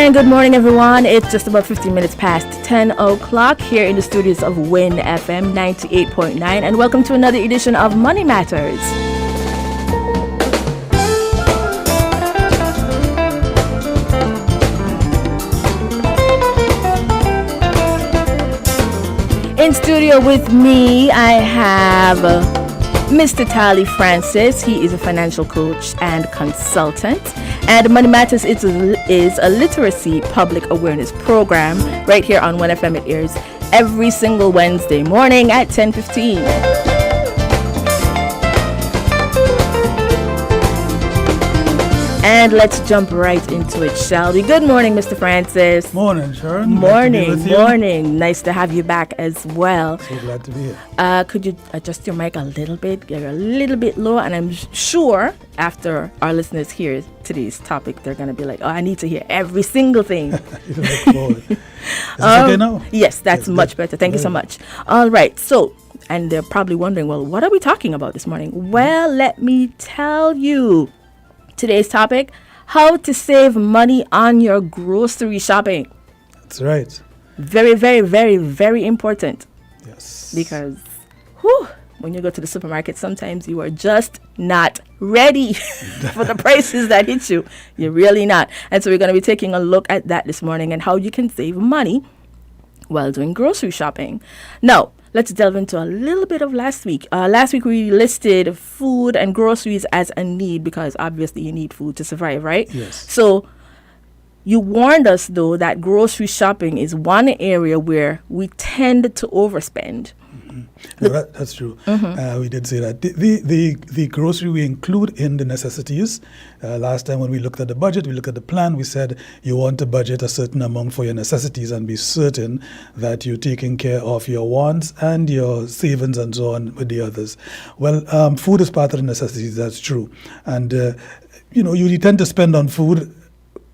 And good morning, everyone. It's just about 15 minutes past 10 o'clock here in the studios of Win FM 98.9. And welcome to another edition of Money Matters. In studio with me, I have Mr. Tally Francis. He is a financial coach and consultant. And Money Matters is a literacy public awareness program right here on 1FM. It airs every single Wednesday morning at 10:15. And let's jump right into it, shall we? Good morning, Mr. Francis. Morning, Sharon. Morning. Nice to have you back as well. So glad to be here. Could you adjust your mic a little bit? Get a little bit low, and I'm sure after our listeners hear today's topic, they're going to be like, oh, I need to hear every single thing. You look forward. Is it okay now? Yes, that's much better. Thank you so much. All right. So, and they're probably wondering, well, what are we talking about this morning? Well, let me tell you. Today's topic, how to save money on your grocery shopping. That's right. Very, very, very, very important. Yes. Because when you go to the supermarket, sometimes you are just not ready for the prices that hit you. You're really not. And so we're going to be taking a look at that this morning and how you can save money while doing grocery shopping. Now, let's delve into a little bit of last week. Last week, we listed food and groceries as a need because obviously you need food to survive, right? Yes. So you warned us, though, that grocery shopping is one area where we tend to overspend. No, that's true. We did say that. The grocery we include in the necessities. Last time when we looked at the budget, we looked at the plan, we said you want to budget a certain amount for your necessities and be certain that you're taking care of your wants and your savings and so on with the others. Well, food is part of the necessities, that's true. And, you tend to spend on food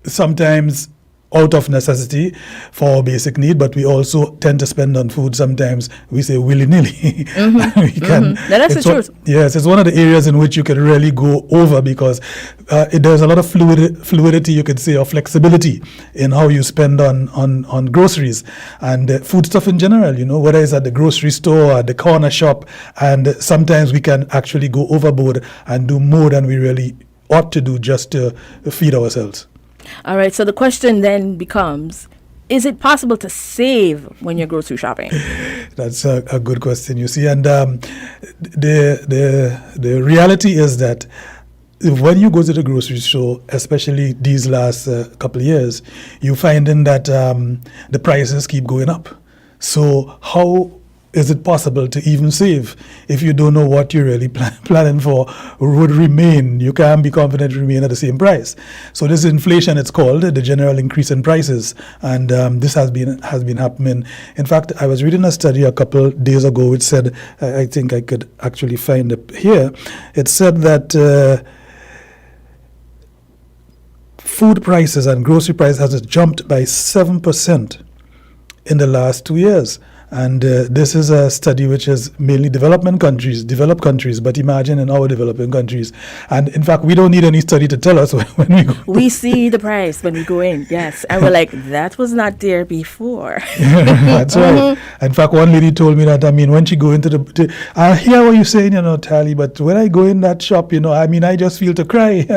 sometimes out of necessity for basic need, but we also tend to spend on food sometimes, we say willy-nilly. That's the truth. Yes, it's one of the areas in which you can really go over because there's a lot of fluidity, you could say, or flexibility in how you spend on groceries and food stuff in general, whether it's at the grocery store or at the corner shop, and sometimes we can actually go overboard and do more than we really ought to do just to feed ourselves. All right, so the question then becomes, is it possible to save when you're grocery shopping? That's a good question, you see. And the reality is that when you go to the grocery store, especially these last couple of years, you're finding that the prices keep going up. So how is it possible to even save if you don't know what you're really planning for would remain? You can't be confident to remain at the same price. So this inflation, it's called the general increase in prices, and this has been happening. In fact, I was reading a study a couple days ago which said, I think I could actually find it here. It said that food prices and grocery prices has jumped by 7% in the last 2 years. And this is a study which is mainly developed countries, but imagine in our developing countries. And in fact, we don't need any study to tell us when we go. We see the price when we go in, yes. And we're like, that was not there before. That's right. In fact, one lady told me that, when she go into I hear what you're saying, Tally, but when I go in that shop, I just feel to cry.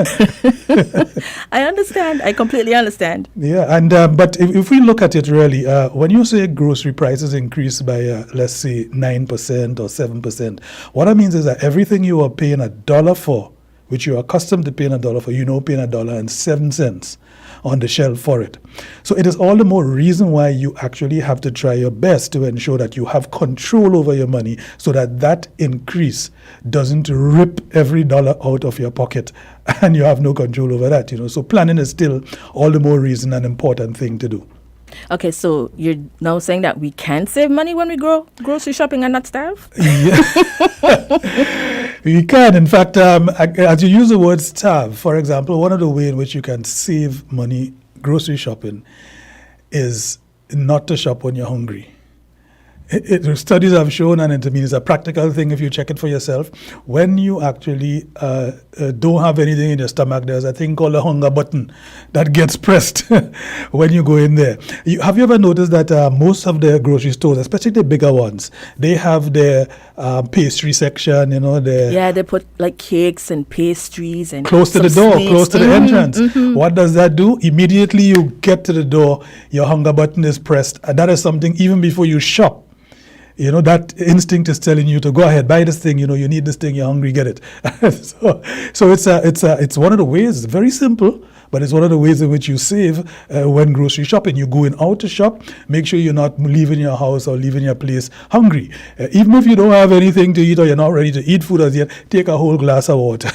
I understand. I completely understand. Yeah, and but if we look at it really, when you say grocery prices increase by, let's say, 9% or 7%, what that means is that everything you are paying $1 for, which you are accustomed to paying $1 for, paying $1.07 on the shelf for it. So it is all the more reason why you actually have to try your best to ensure that you have control over your money so that increase doesn't rip every dollar out of your pocket and you have no control over that. So planning is still all the more reason an important thing to do. Okay, so you're now saying that we can save money when we go grocery shopping and not starve? Yeah. We can. In fact, as you use the word starve, for example, one of the ways in which you can save money grocery shopping is not to shop when you're hungry. Studies have shown, and it means a practical thing if you check it for yourself, when you actually don't have anything in your stomach, there's a thing called a hunger button that gets pressed when you go in there. Have you ever noticed that most of the grocery stores, especially the bigger ones, they have their pastry section, they put like cakes and pastries and close to the door, sweets. close to the entrance. What does that do? Immediately you get to the door, your hunger button is pressed, and that is something even before you shop. That instinct is telling you to go ahead, buy this thing. You need this thing. You're hungry, get it. so it's one of the ways. Very simple, but it's one of the ways in which you save when grocery shopping. You're going out to shop. Make sure you're not leaving your house or leaving your place hungry. Even if you don't have anything to eat or you're not ready to eat food as yet, take a whole glass of water.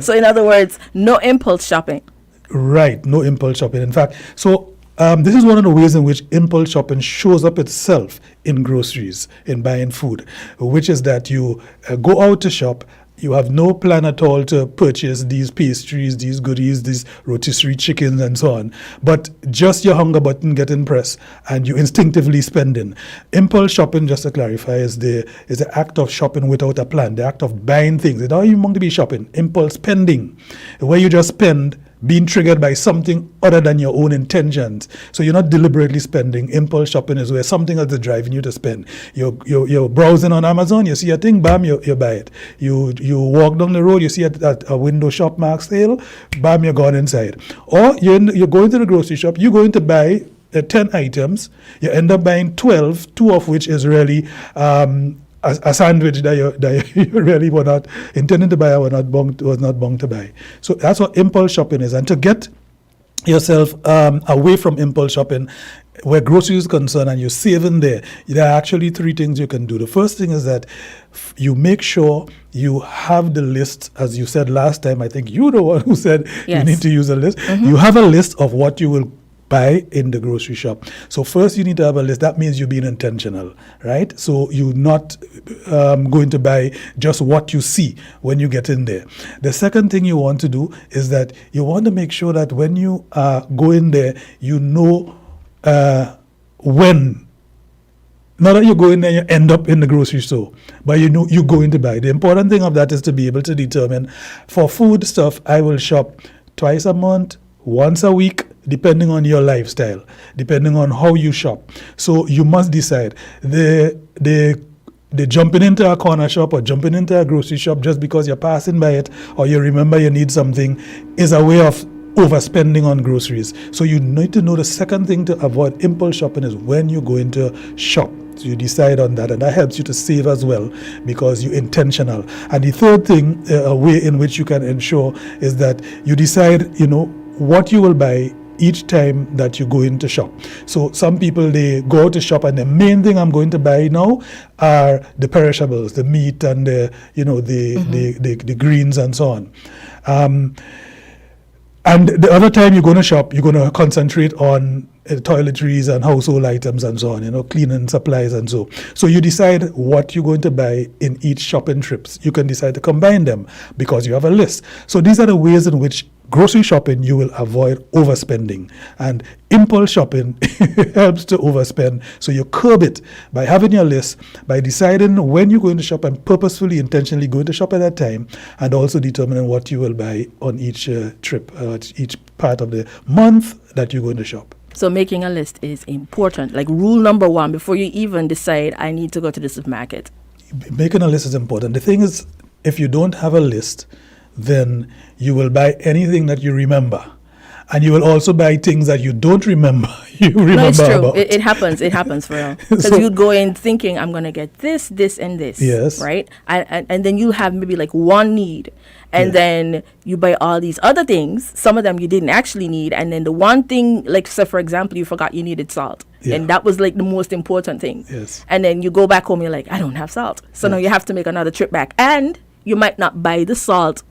So in other words, no impulse shopping. Right, no impulse shopping. In fact, this is one of the ways in which impulse shopping shows up itself in groceries, in buying food, which is that you go out to shop, you have no plan at all to purchase these pastries, these goodies, these rotisserie chickens and so on, but just your hunger button getting pressed and you instinctively spending. Impulse shopping, just to clarify, is the act of shopping without a plan, the act of buying things. It don't even want to be shopping. Impulse spending, where you just spend being triggered by something other than your own intentions. So you're not deliberately spending. Impulse shopping is where something else is driving you to spend. You're browsing on Amazon, you see a thing, bam, you buy it. You walk down the road, you see a window shop mark sale, bam, you're gone inside. Or you're going to the grocery shop, you're going to buy 10 items, you end up buying 12, 2 of which is really a sandwich that you really were not intending to buy or was not bound to buy. So that's what impulse shopping is. And to get yourself away from impulse shopping, where grocery is concerned, and you're saving there are actually 3 things you can do. The first thing is that you make sure you have the list, as you said last time. I think you're the one who said you need to use a list. You have a list of what you will buy in the grocery shop. So first you need to have a list. That means you're being intentional, right? So you're not going to buy just what you see when you get in there. The second thing you want to do is that you want to make sure that when you go in there, you know when. Not that you go in there and you end up in the grocery store, but you know you're going to buy. The important thing of that is to be able to determine, for food stuff, I will shop twice a month, once a week, depending on your lifestyle, depending on how you shop. So you must decide. The jumping into a corner shop or jumping into a grocery shop just because you're passing by it or you remember you need something is a way of overspending on groceries. So you need to know the second thing to avoid impulse shopping is when you go into shop. So you decide on that, and that helps you to save as well because you're intentional. And the third thing, a way in which you can ensure, is that you decide, what you will buy each time that you go into shop. So some people, they go out to shop and the main thing I'm going to buy now are the perishables, the meat and the greens and so on. And the other time you're going to shop, you're going to concentrate on toiletries and household items and so on, cleaning supplies and so. So you decide what you're going to buy in each shopping trips. You can decide to combine them because you have a list. So these are the ways in which grocery shopping, you will avoid overspending. And impulse shopping helps to overspend. So you curb it by having your list, by deciding when you're going to shop and purposefully, intentionally going to shop at that time, and also determining what you will buy on each trip, each part of the month that you're going to shop. So making a list is important. Like rule number 1, before you even decide, I need to go to the supermarket. Making a list is important. The thing is, if you don't have a list, then you will buy anything that you remember. And you will also buy things that you don't remember. No, it's true. It happens for real. Because so, you'd go in thinking, I'm going to get this, and this. Yes. Right? And then you have maybe like one need. And then you buy all these other things. Some of them you didn't actually need. And then the one thing, like, so for example, you forgot you needed salt. Yeah. And that was like the most important thing. Yes. And then you go back home, you're like, I don't have salt. So now you have to make another trip back. And you might not buy the salt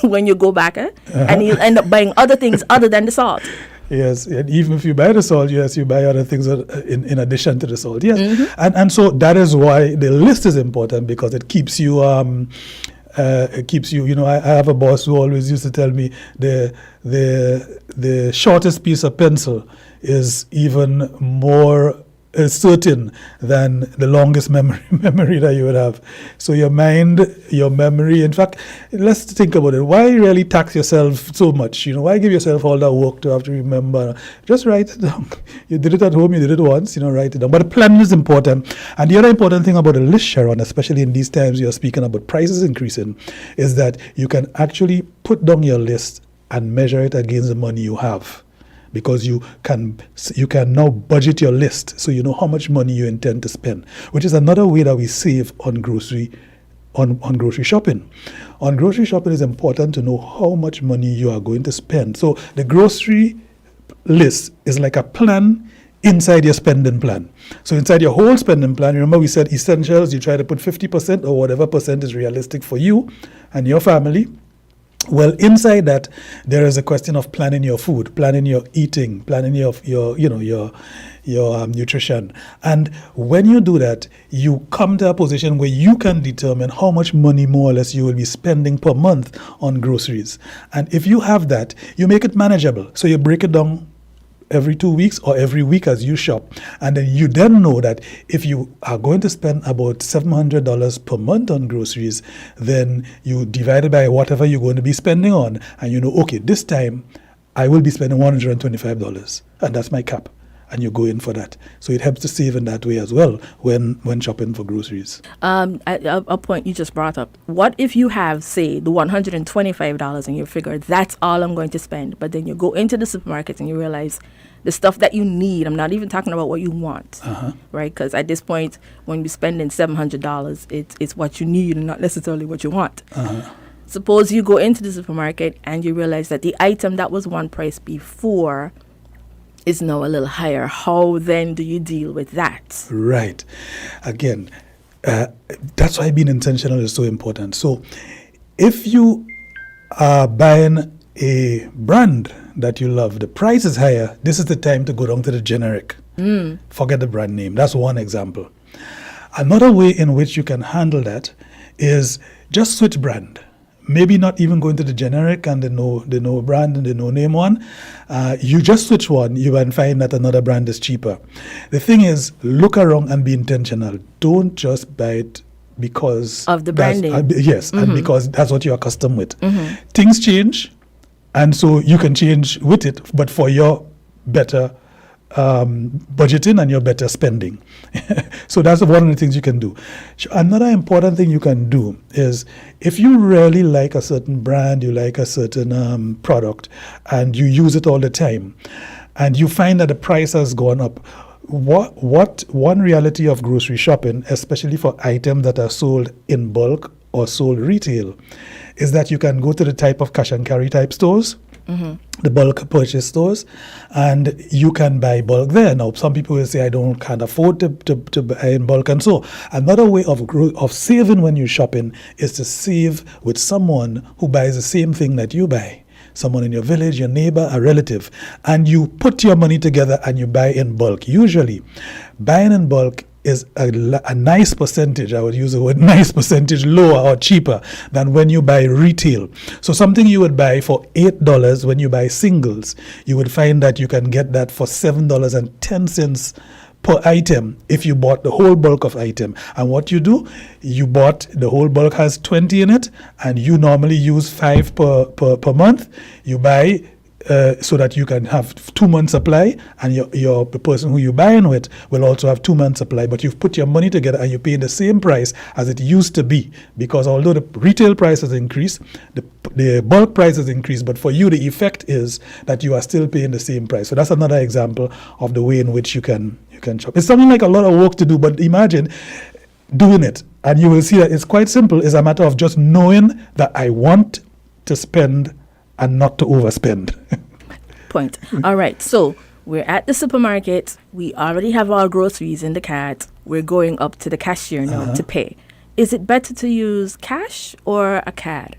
when you go back, and you'll end up buying other things other than the salt. Yes, and even if you buy the salt, yes, you buy other things in addition to the salt. Yes, and so that is why the list is important, because it keeps you. It keeps you. I have a boss who always used to tell me the shortest piece of pencil is even more certain than the longest memory that you would have. So your mind, your memory, in fact, let's think about it. Why really tax yourself so much? Why give yourself all that work to have to remember? Just write it down. You did it at home, you did it once, write it down. But the plan is important. And the other important thing about a list, Sharon, especially in these times you're speaking about prices increasing, is that you can actually put down your list and measure it against the money you have. Because you can now budget your list, so you know how much money you intend to spend, which is another way that we save on grocery shopping. On grocery shopping, it's important to know how much money you are going to spend. So the grocery list is like a plan inside your spending plan. So inside your whole spending plan, remember we said essentials, you try to put 50% or whatever percent is realistic for you and your family. Well, inside that, there is a question of planning your food, planning your eating, planning your nutrition. And when you do that, you come to a position where you can determine how much money more or less you will be spending per month on groceries. And if you have that, you make it manageable. So you break it down every 2 weeks or every week as you shop. And then you know that if you are going to spend about $700 per month on groceries, then you divide it by whatever you're going to be spending on. And okay, this time I will be spending $125. And that's my cap. And you go in for that. So it helps to save in that way as well when shopping for groceries. A point you just brought up. What if you have, say, the $125 and you figure that's all I'm going to spend, but then you go into the supermarket and you realize the stuff that you need, I'm not even talking about what you want, right? Because at this point, when you're spending $700, it's what you need and not necessarily what you want. Suppose you go into the supermarket and you realize that the item that was one price before is now a little higher. How then do you deal with that? Right. Again, that's why being intentional is so important. So if you are buying a brand that you love, the price is higher, this is the time to go down to the generic. Forget the brand name. That's one example. Another way in which you can handle that is just switch brand. Maybe not even going to the generic and the no brand and the no name one. You just switch one, you will find that another brand is cheaper. The thing is, look around and be intentional. Don't just buy it because of the branding. And because that's what you're accustomed with. Things change, and so you can change with it, but for your better budgeting and your better spending. So that's one of the things you can do. Another important thing you can do is if you really like a certain brand, you like a certain product, and you use it all the time, and you find that the price has gone up, what one reality of grocery shopping, especially for items that are sold in bulk or sold retail, is that you can go to the type of cash and carry type stores, the bulk purchase stores, and you can buy bulk there. Now, some people will say, I can't afford to buy in bulk. And so another way of saving when you're shopping is to save with someone who buys the same thing that you buy. Someone in your village, your neighbor, a relative. And you put your money together and you buy in bulk. Usually, buying in bulk is a nice percentage, I would use the word nice percentage, lower or cheaper than when you buy retail. So something you would buy for $8 when you buy singles, you would find that you can get that for $7.10 per item if you bought the whole bulk of item. And what you do, you bought the whole bulk has 20 in it, and you normally use 5 per month. You buy so that you can have 2 months supply, and the person who you're buying with will also have 2 months supply. But you've put your money together and you pay the same price as it used to be, because although the retail price has increased, the bulk price has increased, but for you the effect is that you are still paying the same price. So that's another example of the way in which you can shop. It's something like a lot of work to do, but imagine doing it and you will see that it's quite simple. It's a matter of just knowing that I want to spend and not to overspend. Point. All right. So we're at the supermarket. We already have our groceries in the cart. We're going up to the cashier now to pay. Is it better to use cash or a card?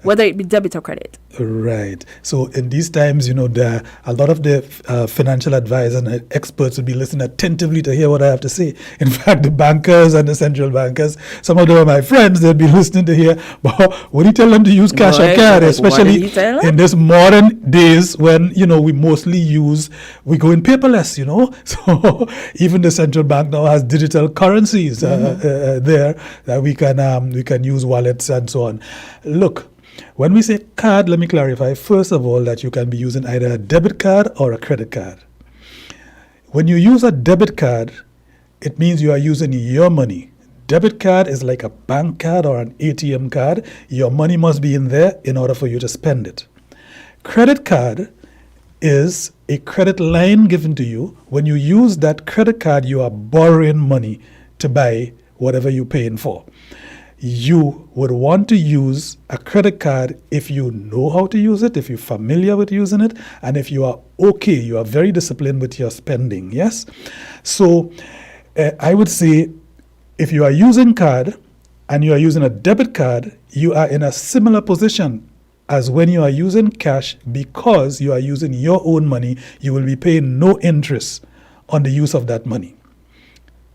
whether it be debit or credit. Right. So in these times, a lot of the financial advisors and experts will be listening attentively to hear what I have to say. In fact, the bankers and the central bankers, some of them are my friends, they'll be listening to hear, but what do you tell them to use cash or card, especially in this modern days when, we mostly we go in paperless, So even the central bank now has digital currencies there that we can use wallets and so on. Look, when we say card, let me clarify, first of all, that you can be using either a debit card or a credit card. When you use a debit card, it means you are using your money. Debit card is like a bank card or an ATM card. Your money must be in there in order for you to spend it. Credit card is a credit line given to you. When you use that credit card, you are borrowing money to buy whatever you're paying for. You would want to use a credit card if you know how to use it, if you're familiar with using it, and if you are okay, you are very disciplined with your spending, yes? So I would say if you are using card and you are using a debit card, you are in a similar position as when you are using cash. Because you are using your own money, you will be paying no interest on the use of that money.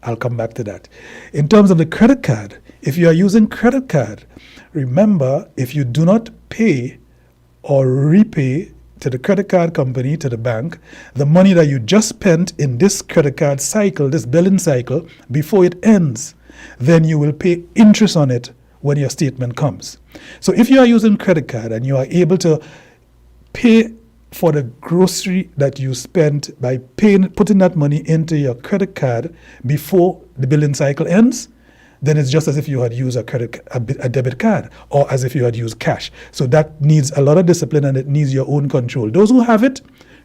I'll come back to that. In terms of the credit card, if you are using credit card, remember, if you do not pay or repay to the credit card company, to the bank, the money that you just spent in this credit card cycle, this billing cycle, before it ends, then you will pay interest on it when your statement comes. So if you are using credit card and you are able to pay for the grocery that you spent by putting that money into your credit card before the billing cycle ends, then it's just as if you had used a debit card, or as if you had used cash. So that needs a lot of discipline, and it needs your own control. Those who have it,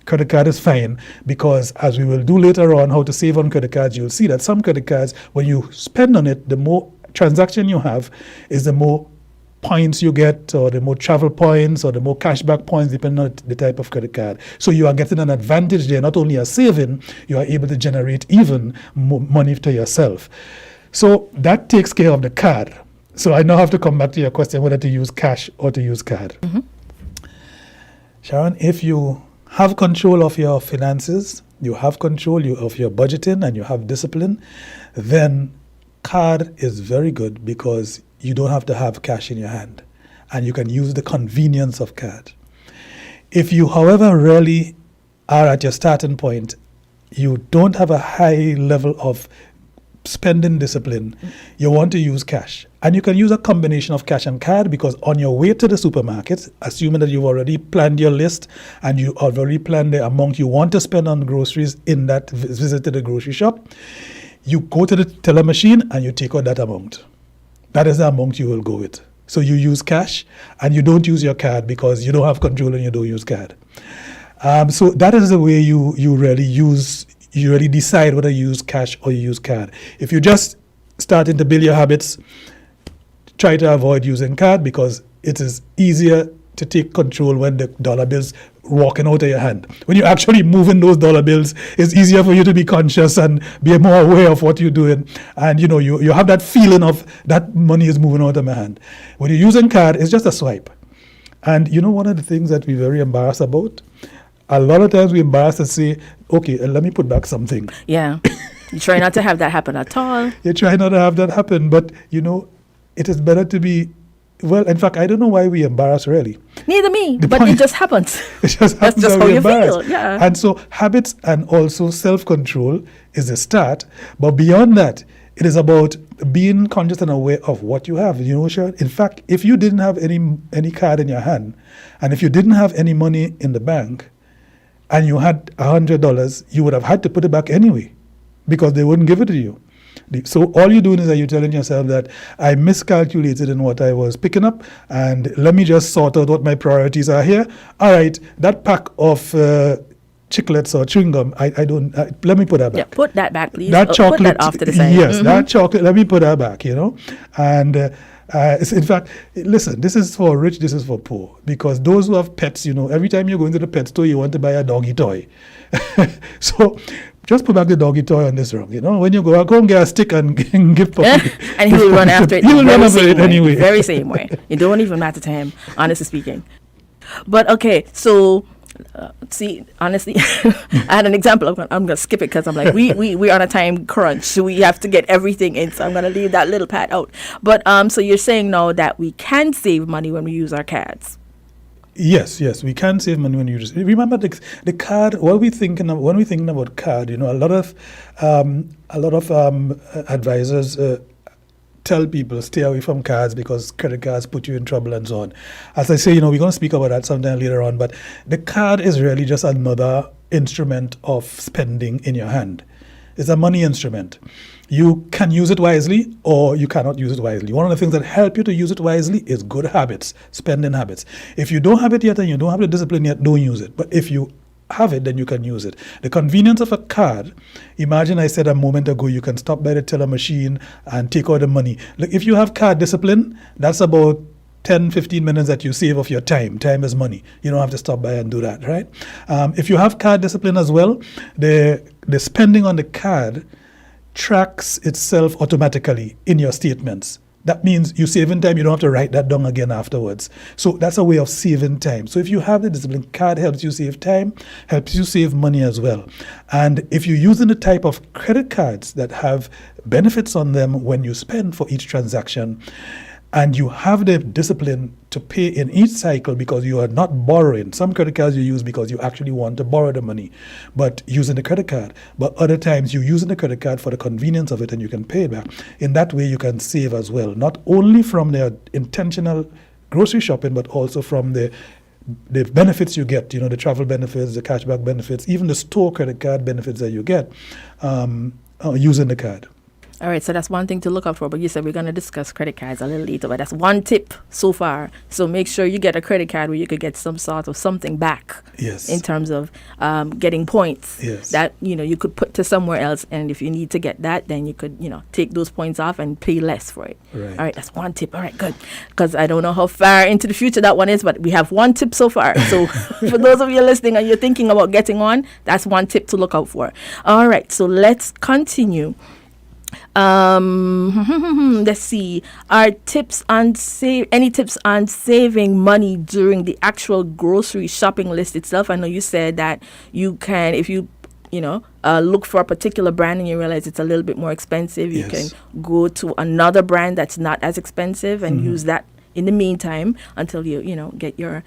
credit card is fine, because as we will do later on how to save on credit cards, you'll see that some credit cards, when you spend on it, the more transaction you have is the more points you get, or the more travel points, or the more cashback points, depending on the type of credit card. So you are getting an advantage there. Not only a saving, you are able to generate even more money to yourself. So that takes care of the card. So I now have to come back to your question whether to use cash or to use card. Mm-hmm. Sharon, if you have control of your finances, you have control of your budgeting, and you have discipline, then card is very good because you don't have to have cash in your hand, and you can use the convenience of card. If you, however, really are at your starting point, you don't have a high level of spending discipline, you want to use cash. And you can use a combination of cash and card, because on your way to the supermarket, assuming that you've already planned your list and you already planned the amount you want to spend on groceries in that visit to the grocery shop, you go to the teller machine and you take out that amount. That is the amount you will go with. So you use cash and you don't use your card because you don't have control and you don't use card. So that is the way you really decide whether you use cash or you use card. If you're just starting to build your habits, try to avoid using card, because it is easier to take control when the dollar bills walking out of your hand. When you're actually moving those dollar bills, it's easier for you to be conscious and be more aware of what you're doing. And you have that feeling of that money is moving out of my hand. When you're using card, it's just a swipe. And one of the things that we're very embarrassed about, a lot of times we're embarrassed to say, okay, let me put back something. Yeah. You try not to have that happen at all. You try not to have that happen, but it is better to be, well, in fact, I don't know why we embarrass really. Neither me, but it just happens. It just happens. That's just how you feel, yeah. And so habits and also self-control is a start, but beyond that, it is about being conscious and aware of what you have. Sharon, in fact, if you didn't have any card in your hand, and if you didn't have any money in the bank, and you had $100, you would have had to put it back anyway, because they wouldn't give it to you. So all you're doing is that you're telling yourself that I miscalculated in what I was picking up, and let me just sort out what my priorities are here. All right, that pack of chiclets or chewing gum, I don't, let me put that back. Yeah, put that back, please. That chocolate, put that off to the side. Yes, that chocolate, let me put that back, And in fact, listen, this is for rich, this is for poor. Because those who have pets, every time you go into the pet store, you want to buy a doggy toy. So just put back the doggy toy on this rug. When you go and get a stick and give puppy. And he will run after it. He will the run very after same it way, anyway. the very same way. It don't even matter to him, honestly speaking. But okay, so see, honestly, I had an example. I'm gonna skip it because I'm like, we're on a time crunch, so we have to get everything in. So I'm gonna leave that little part out. But so you're saying now that we can save money when we use our cards. Yes, we can save money when you just remember the card. When we're thinking about card, a lot of advisors tell people stay away from cards because credit cards put you in trouble and so on. As I say, we're going to speak about that sometime later on. But the card is really just another instrument of spending in your hand. It's a money instrument. You can use it wisely or you cannot use it wisely. One of the things that help you to use it wisely is good habits, spending habits. If you don't have it yet and you don't have the discipline yet, don't use it. But if you have it, then you can use it. The convenience of a card, imagine I said a moment ago, you can stop by the teller machine and take out the money. Look, if you have card discipline, that's about 10, 15 minutes that you save of your time. Time is money. You don't have to stop by and do that, right? If you have card discipline as well, the spending on the card tracks itself automatically in your statements. That means you save in time, you don't have to write that down again afterwards. So that's a way of saving time. So if you have the discipline, card helps you save time, helps you save money as well. And if you're using the type of credit cards that have benefits on them when you spend for each transaction, and you have the discipline to pay in each cycle because you are not borrowing. Some credit cards you use because you actually want to borrow the money, but using the credit card. But other times you're using the credit card for the convenience of it and you can pay it back. In that way, you can save as well, not only from the intentional grocery shopping, but also from the benefits you get, the travel benefits, the cashback benefits, even the store credit card benefits that you get using the card. All right, so that's one thing to look out for. But you said we're going to discuss credit cards a little later. But that's one tip so far. So make sure you get a credit card where you could get some sort of something back. Yes. In terms of getting points. Yes. That, you could put to somewhere else. And if you need to get that, then you could, take those points off and pay less for it. Right. All right, that's one tip. All right, good. Because I don't know how far into the future that one is, but we have one tip so far. So for those of you listening and you're thinking about getting on, that's one tip to look out for. All right, so let's continue. Let's see. Any tips on saving money during the actual grocery shopping list itself? I know you said that you can, if you look for a particular brand and you realize it's a little bit more expensive, you Yes. can go to another brand that's not as expensive and use that in the meantime until you get your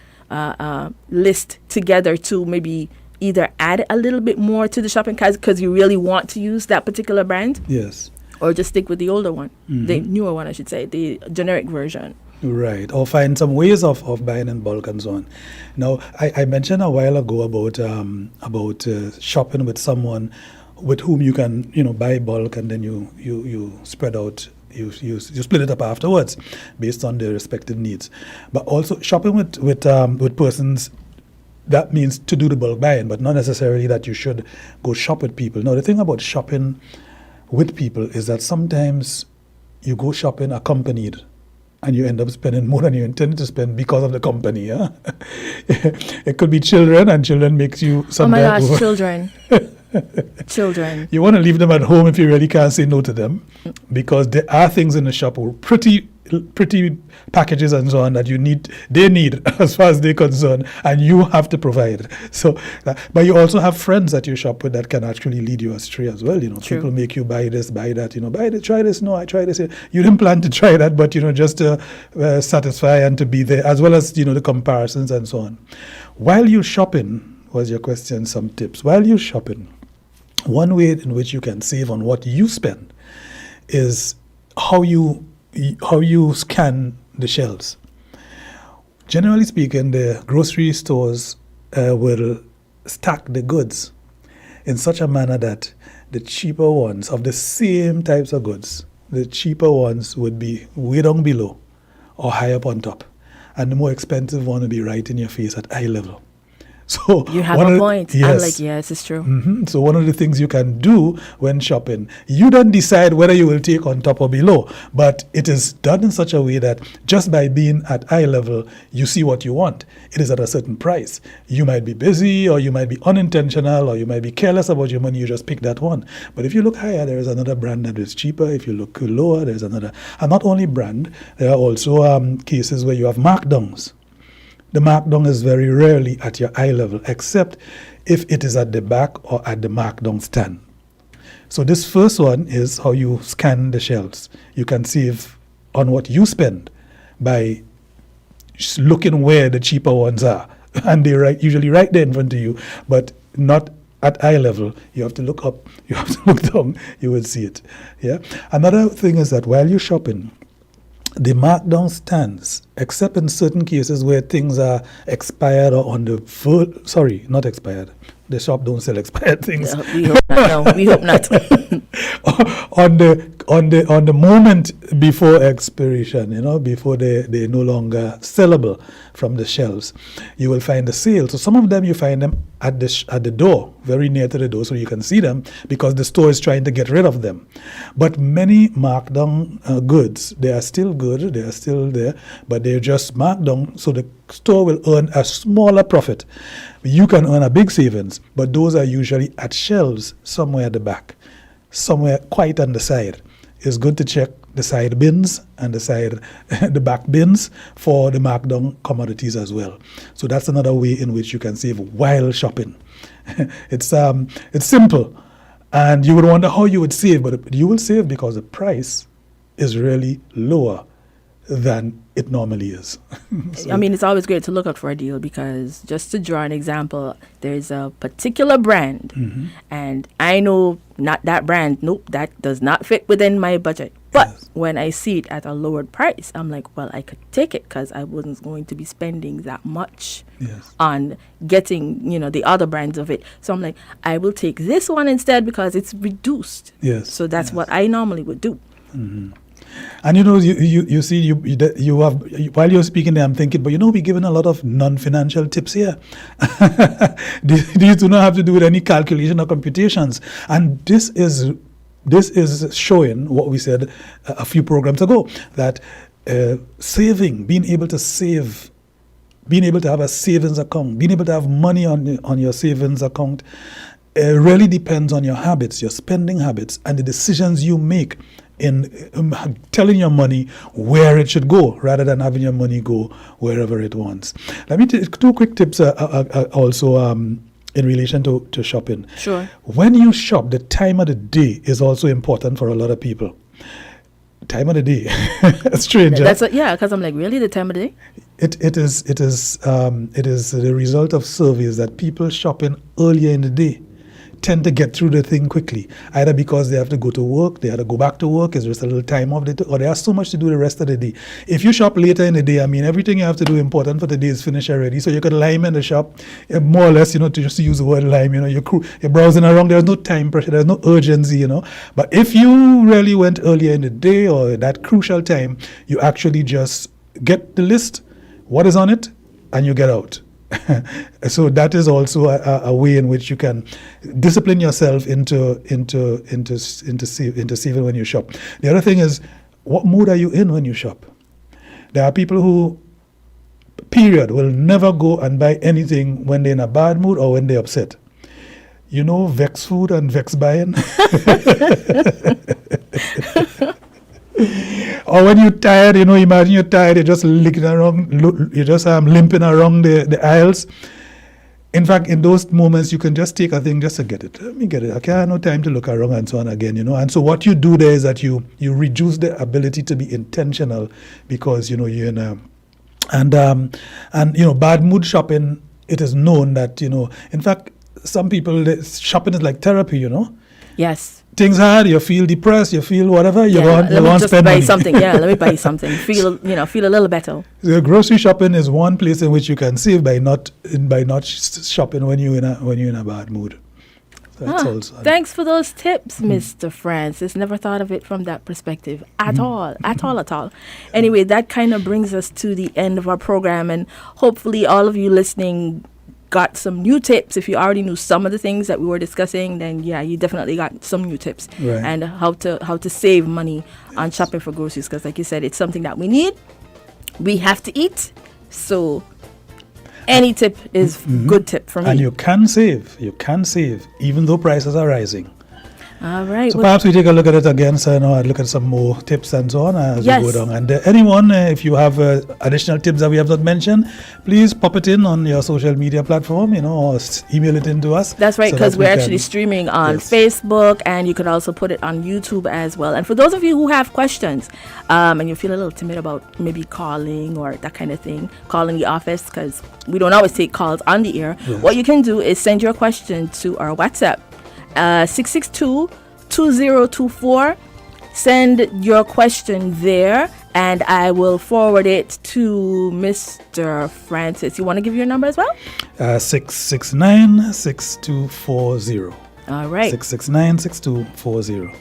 list together to maybe either add a little bit more to the shopping cart because you really want to use that particular brand. Yes. Or just stick with the older one, the newer one, I should say, the generic version. Right, or find some ways of buying in bulk and so on. Now, I mentioned a while ago about shopping with someone with whom you can buy bulk and then you spread out. You split it up afterwards based on their respective needs. But also shopping with persons. That means to do the bulk buying, but not necessarily that you should go shop with people. Now, the thing about shopping with people is that sometimes you go shopping accompanied and you end up spending more than you intended to spend because of the company. Yeah? It could be children, and children makes you sometimes... Oh my gosh, children. Children. You want to leave them at home if you really can't say no to them, because there are things in the shop, pretty packages and so on that they need as far as they're concerned, and you have to provide. So, but you also have friends that you shop with that can actually lead you astray as well. True. People make you buy this, buy that. Buy this, try this. No, I try this. You didn't plan to try that, but just to satisfy and to be there, as well as the comparisons and so on. While you're shopping, was your question? Some tips while you're shopping. One way in which you can save on what you spend is how you scan the shelves. Generally speaking, the grocery stores will stack the goods in such a manner that the cheaper ones of the same types of goods, the cheaper ones would be way down below or high up on top, and the more expensive one would be right in your face at eye level. So You have one a of the- point. I'm Yes. like, yes, it's true. So one of the things you can do when shopping, you don't decide whether you will take on top or below, but it is done in such a way that just by being at eye level, you see what you want. It is at a certain price. You might be busy, or you might be unintentional, or you might be careless about your money. You just pick that one. But if you look higher, there is another brand that is cheaper. If you look lower, there's another. And not only brand, there are also cases where you have markdowns. The markdown is very rarely at your eye level, except if it is at the back or at the markdown stand. So this first one is how you scan the shelves. You can save on what you spend by looking where the cheaper ones are. And they're usually right there in front of you, but not at eye level. You have to look up, you have to look down, you will see it. Yeah. Another thing is that while you're shopping, the markdown stands, except in certain cases where things are expired or on the full, sorry, not expired. The shop don't sell expired things. We hope not. No, we hope not. on the moment before expiration, before they're no longer sellable from the shelves, you will find the sale. So some of them you find them at the door, very near to the door, so you can see them because the store is trying to get rid of them. But many markdown goods, they are still good, they are still there, but they're just marked down, so the store will earn a smaller profit. You can earn a big savings, but those are usually at shelves somewhere at the back, somewhere quite on the side. It's good to check the side bins and the back bins for the markdown commodities as well. So that's another way in which you can save while shopping. It's simple, and you would wonder how you would save, but you will save because the price is really lower than it normally is. So, I mean, it's always great to look out for a deal because just to draw an example, there's a particular brand and I know not that brand. Nope, that does not fit within my budget. But Yes. when I see it at a lowered price, I'm like, well, I could take it because I wasn't going to be spending that much yes. on getting, the other brands of it. So I'm like, I will take this one instead because it's reduced. Yes. So that's yes. what I normally would do. And you see, you have, while you're speaking there, I'm thinking, but we're giving a lot of non-financial tips here. These do not have to do with any calculation or computations. And this is showing what we said a few programs ago, that saving, being able to save, being able to have a savings account, being able to have money on your savings account, really depends on your habits, your spending habits, and the decisions you make in telling your money where it should go rather than having your money go wherever it wants. Let me take two quick tips also in relation to shopping. Sure. When you shop, the time of the day is also important for a lot of people. Time of the day. Strange. Because I'm like, really, the time of the day? It is the result of surveys that people shopping earlier in the day tend to get through the thing quickly, either because they have to go to work, they have to go back to work, it's just a little time off, or they have so much to do the rest of the day. If you shop later in the day, everything you have to do important for the day is finished already, so you could lime in the shop, more or less, to just use the word lime, you're browsing around, there's no time pressure, there's no urgency, But if you really went earlier in the day or that crucial time, you actually just get the list, what is on it, and you get out. So that is also a way in which you can discipline yourself into saving when you shop. The other thing is, what mood are you in when you shop? There are people who, period, will never go and buy anything when they're in a bad mood or when they're upset. Vex food and vex buying. Or when you're tired, imagine you're tired, you're just licking around, you're just limping around the aisles. In fact, in those moments, you can just take a thing just to get it. Let me get it. Okay, I have no time to look around and so on again, And so what you do there is that you reduce the ability to be intentional because, you're in a... And bad mood shopping, it is known that, in fact, some people, shopping is like therapy, Yes. Things hard, you feel depressed, you feel whatever, you want to spend money. Something. Yeah, let me buy something. Feel a little better. The grocery shopping is one place in which you can save by not shopping when you're in a bad mood. So that's also thanks for those tips, Mr. Francis. Never thought of it from that perspective at all. Anyway, that kind of brings us to the end of our program, and hopefully all of you listening got some new tips. If you already knew some of the things that we were discussing, then yeah, you definitely got some new tips. Right. And how to save money on shopping for groceries, because like you said, it's something that we need. We have to eat. So any tip is good tip for me. And you can save. You can save, even though prices are rising. All right. So perhaps we take a look at it again, so look at some more tips and so on as Yes. we go down. And anyone, if you have additional tips that we have not mentioned, please pop it in on your social media platform, or email it in to us. That's right, so because that we we're can- actually streaming on Yes. Facebook, and you can also put it on YouTube as well. And for those of you who have questions, and you feel a little timid about maybe calling or that kind of thing, calling the office, because we don't always take calls on the air, Yes. what you can do is send your question to our WhatsApp, 662-2024. Send your question there, and I will forward it to Mr. Francis. You want to give your number as well? 669-6240. All right. 669-6240.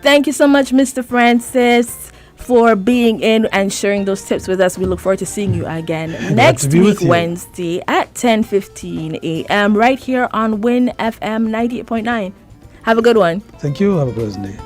Thank you so much, Mr. Francis, for being in and sharing those tips with us. We look forward to seeing you again next be with week, you. Wednesday at 10:15 a.m. right here on Win FM 98.9. Have a good one. Thank you. Have a pleasant day.